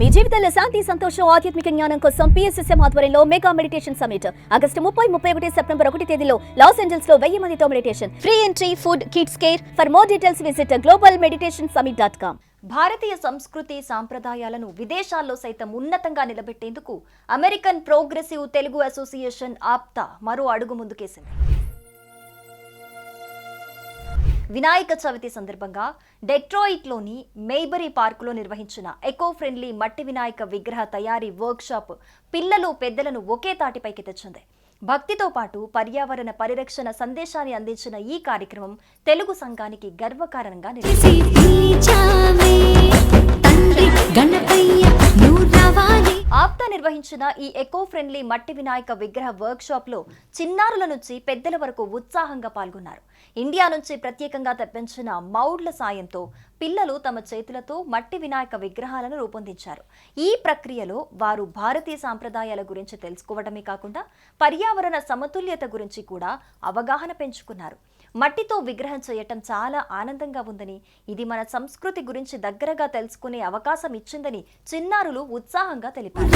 మీ జీవితంలో శాంతి సంతోషం ఆధ్యాత్మిక జ్ఞానం కోసం PSSM ఆధ్వర్యంలో mega meditation summit August 30, 31 September 1 తేదీలో లాస్ ఏంజల్స్ లో 1000 మందితో meditation. Free entry, food, kids care. For more details visit globalmeditationsummit.com. భారతీయ సంస్కృతి సాంప్రదాయాలను విదేశాల్లో సైతం ఉన్నతంగా నిలబెట్టేందుకు American progressive Telugu association APTA మరో అడుగు ముందుకేసింది. వినాయక చవితి సందర్భంగా డెట్రాయిట్లోని మేబరీ పార్కులో నిర్వహించిన ఎకో ఫ్రెండ్లీ మట్టి వినాయక విగ్రహ తయారీ వర్క్షాప్ పిల్లలు పెద్దలను ఒకే తాటిపైకి తెచ్చింది. భక్తితో పాటు పర్యావరణ పరిరక్షణ సందేశాన్ని అందించిన ఈ కార్యక్రమం తెలుగు సంఘానికి గర్వకారణంగా ఆప్తా నిర్వహించిన ఈ ఎకో ఫ్రెండ్లీ మట్టి వినాయక విగ్రహ వర్క్ షాప్ లో చిన్నారుల నుంచి పెద్దల వరకు ఉత్సాహంగా పాల్గొన్నారు. ఇండియా నుంచి ప్రత్యేకంగా తెప్పించిన మౌడ్ల సాయంతో పిల్లలు తమ చేతులతో మట్టి వినాయక విగ్రహాలను రూపొందించారు. ఈ ప్రక్రియలో వారు భారతీయ సాంప్రదాయాల గురించి తెలుసుకోవడమే కాకుండా పర్యావరణ సమతుల్యత గురించి కూడా అవగాహన పెంచుకున్నారు. మట్టితో విగ్రహం చేయటం చాలా ఆనందంగా ఉందని, ఇది మన సంస్కృతి గురించి దగ్గరగా తెలుసుకునే అవకాశం ఇచ్చిందని చిన్నారులు ఉత్సాహంగా తెలిపారు.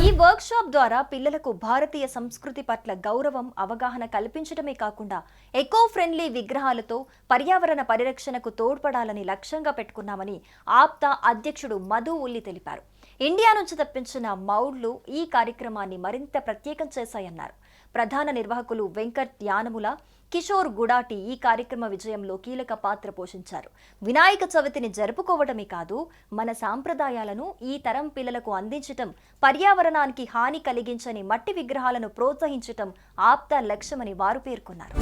ఈ వర్క్ షాప్ ద్వారా పిల్లలకు భారతీయ సంస్కృతి పట్ల గౌరవం, అవగాహన కల్పించడమే కాకుండా ఎకో ఫ్రెండ్లీ విగ్రహాలతో పర్యావరణ పరిరక్షణకు తోడ్పడాలని లక్ష్యంగా పెట్టుకున్నామని ఆప్తా అధ్యక్షుడు మధు ఉల్లి తెలిపారు. ఇండియా నుంచి తెప్పించిన మౌడ్లు ఈ కార్యక్రమాన్ని మరింత ప్రత్యేకం చేశాయన్నారు. ప్రధాన నిర్వాహకులు వెంకట్ యానముల, కిషోర్ గుడాటి ఈ కార్యక్రమ విజయంలో కీలక పాత్ర పోషించారు. వినాయక చవితిని జరుపుకోవడమే కాదు, మన సాంప్రదాయాలను ఈ తరం పిల్లలకు అందించటం, పర్యావరణానికి హాని కలిగించని మట్టి విగ్రహాలను ప్రోత్సహించటం ఆప్తా లక్ష్యమని వారు పేర్కొన్నారు.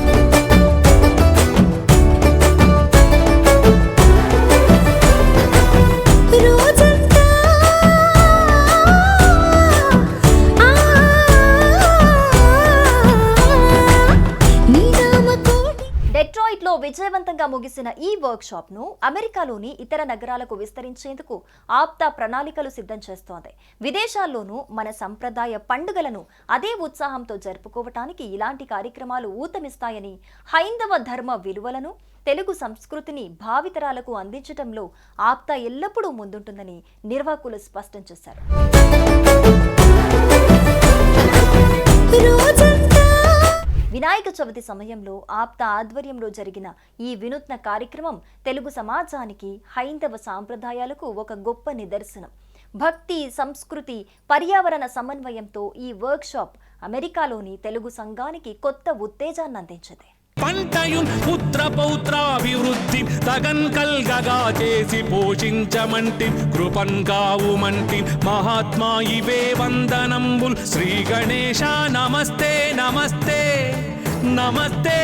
డెట్రాయిట్లో విజయవంతంగా ముగిసిన ఈ వర్క్ షాప్ ను అమెరికాలోని ఇతర నగరాలకు విస్తరించేందుకు ఆప్తా ప్రణాళికలు సిద్ధం చేస్తోంది. విదేశాల్లోనూ మన సంప్రదాయ పండుగలను అదే ఉత్సాహంతో జరుపుకోవటానికి ఇలాంటి కార్యక్రమాలు ఊతమిస్తాయని, హైందవ ధర్మ విలువలను, తెలుగు సంస్కృతిని భావితరాలకు అందించడంలో ఆప్తా ఎల్లప్పుడూ ముందుంటుందని నిర్వాహకులు స్పష్టం చేశారు. వినాయక చవితి సమయంలో ఆప్తా ఆధ్వర్యంలో జరిగిన ఈ వినూత్న కార్యక్రమం తెలుగు సమాజానికి, హైందవ సాంప్రదాయాలకు ఒక గొప్ప నిదర్శనం. భక్తి, సంస్కృతి, పర్యావరణ సమన్వయంతో ఈ వర్క్ షాప్ అమెరికాలోని తెలుగు సంఘానికి కొత్త ఉత్తేజాన్ని అందించింది. పంటయున్ పుత్ర పౌత్రాభివృద్ధి తగన్ కల్గగా చేసి పోషించమంటి కృపన్ కావుమంటి మహాత్మా ఇవే వందనంబుల్ శ్రీ గణేశ నమస్తే నమస్తే నమస్తే.